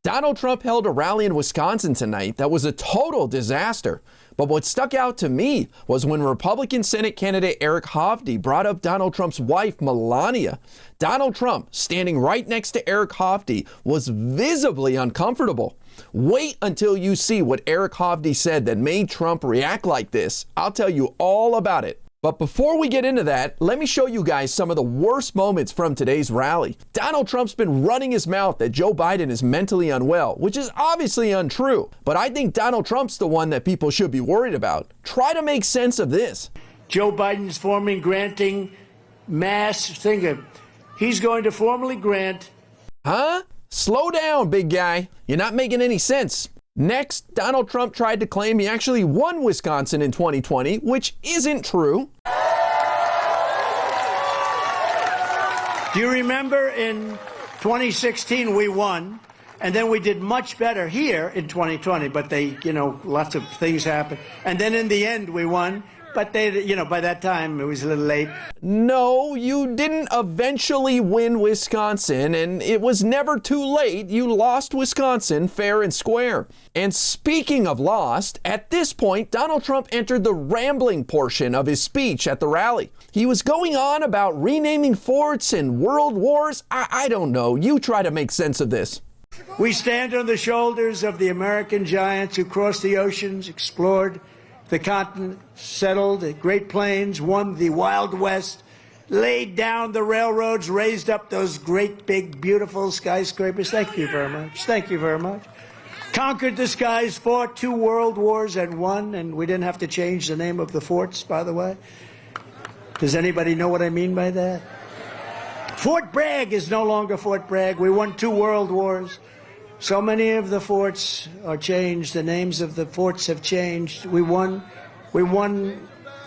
Donald Trump held a rally in Wisconsin tonight that was a total disaster. But what stuck out to me was when Republican Senate candidate Eric Hovde brought up Donald Trump's wife, Melania. Donald Trump, standing right next to Eric Hovde, was visibly uncomfortable. Wait until you see what Eric Hovde said that made Trump react like this. I'll tell you all about it. But before we get into that, let me show you guys some of the worst moments from today's rally. Donald Trump's been running his mouth that Joe Biden is mentally unwell, which is obviously untrue. But I think Donald Trump's the one that people should be worried about. Try to make sense of this. Joe Biden's granting mass thing. He's going to formally grant. Huh? Slow down, big guy. You're not making any sense. Next, Donald Trump tried to claim he actually won Wisconsin in 2020, which isn't true. Do you remember in 2016 we won, and then we did much better here in 2020, but lots of things happened. And then in the end we won, but by that time it was a little late. No, you didn't eventually win Wisconsin, and it was never too late. You lost Wisconsin fair and square. And speaking of lost, at this point, Donald Trump entered the rambling portion of his speech at the rally. He was going on about renaming forts and world wars. I don't know. You try to make sense of this. We stand on the shoulders of the American giants who crossed the oceans, explored the continent, settled the Great Plains, won the Wild West, laid down the railroads, raised up those great, big, beautiful skyscrapers. Thank you very much. Thank you very much. Conquered the skies, fought 2 world wars and won, and we didn't have to change the name of the forts, by the way. Does anybody know what I mean by that? Fort Bragg is no longer Fort Bragg. We won 2 world wars. So many of the forts are changed. The names of the forts have changed. We won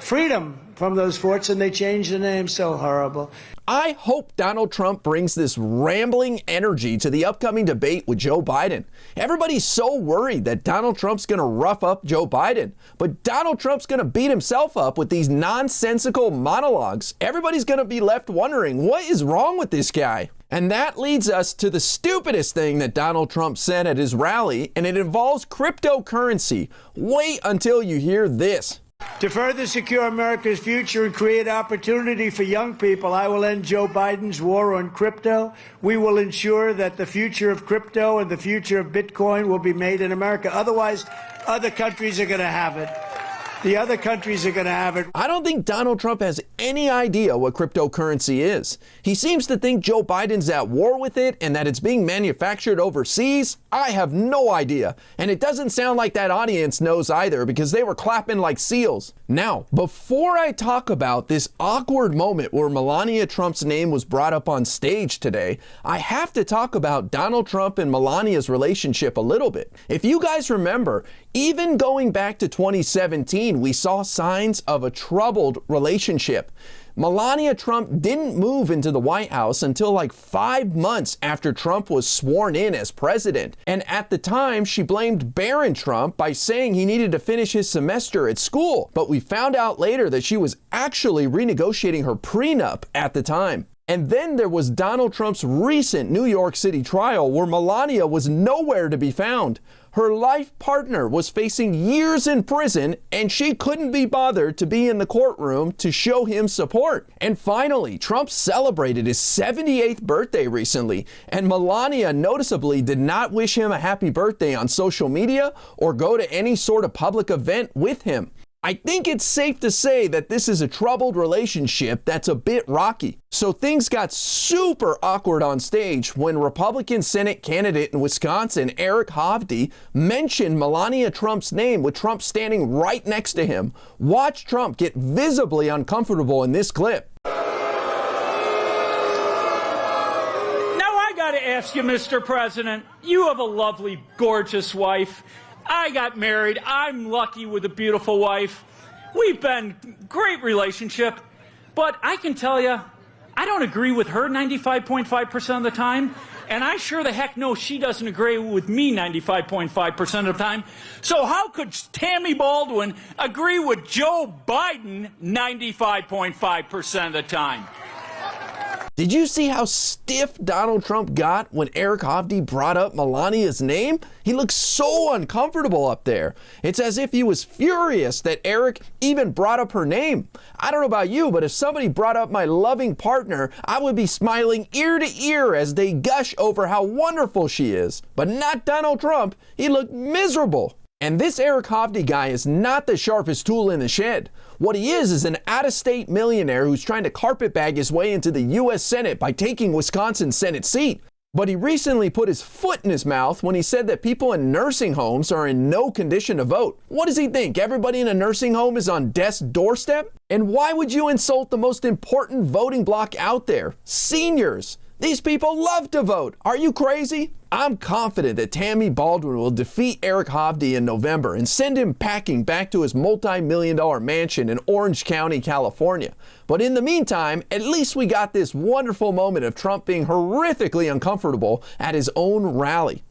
freedom from those forts, and they changed the name. So horrible. I hope Donald Trump brings this rambling energy to the upcoming debate with Joe Biden. Everybody's so worried that Donald Trump's going to rough up Joe Biden, but Donald Trump's going to beat himself up with these nonsensical monologues. Everybody's going to be left wondering, what is wrong with this guy? And that leads us to the stupidest thing that Donald Trump said at his rally, and it involves cryptocurrency. Wait until you hear this. To further secure America's future and create opportunity for young people, I will end Joe Biden's war on crypto. We will ensure that the future of crypto and the future of Bitcoin will be made in America. Otherwise, other countries are going to have it. The other countries are going to have it. I don't think Donald Trump has any idea what cryptocurrency is. He seems to think Joe Biden's at war with it and that it's being manufactured overseas. I have no idea. And it doesn't sound like that audience knows either, because they were clapping like seals. Now, before I talk about this awkward moment where Melania Trump's name was brought up on stage today, I have to talk about Donald Trump and Melania's relationship a little bit. If you guys remember, even going back to 2017, we saw signs of a troubled relationship. Melania Trump didn't move into the White House until like 5 months after Trump was sworn in as president. And at the time, she blamed Barron Trump by saying he needed to finish his semester at school. But we found out later that she was actually renegotiating her prenup at the time. And then there was Donald Trump's recent New York City trial where Melania was nowhere to be found. Her life partner was facing years in prison, and she couldn't be bothered to be in the courtroom to show him support. And finally, Trump celebrated his 78th birthday recently, and Melania noticeably did not wish him a happy birthday on social media or go to any sort of public event with him. I think it's safe to say that this is a troubled relationship that's a bit rocky. So things got super awkward on stage when Republican Senate candidate in Wisconsin, Eric Hovde, mentioned Melania Trump's name with Trump standing right next to him. Watch Trump get visibly uncomfortable in this clip. Now I gotta ask you, Mr. President, you have a lovely, gorgeous wife. I got married. I'm lucky with a beautiful wife. We've been great relationship, but I can tell you, I don't agree with her 95.5% of the time, and I sure the heck know she doesn't agree with me 95.5% of the time. So how could Tammy Baldwin agree with Joe Biden 95.5% of the time? Did you see how stiff Donald Trump got when Eric Hovde brought up Melania's name? He looked so uncomfortable up there. It's as if he was furious that Eric even brought up her name. I don't know about you, but if somebody brought up my loving partner, I would be smiling ear to ear as they gush over how wonderful she is. But not Donald Trump. He looked miserable. And this Eric Hovde guy is not the sharpest tool in the shed. What he is an out-of-state millionaire who's trying to carpetbag his way into the U.S. Senate by taking Wisconsin's Senate seat. But he recently put his foot in his mouth when he said that people in nursing homes are in no condition to vote. What does he think? Everybody in a nursing home is on death's doorstep? And why would you insult the most important voting bloc out there? Seniors. These people love to vote. Are you crazy? I'm confident that Tammy Baldwin will defeat Eric Hovde in November and send him packing back to his multi-million-dollar mansion in Orange County, California. But in the meantime, at least we got this wonderful moment of Trump being horrifically uncomfortable at his own rally.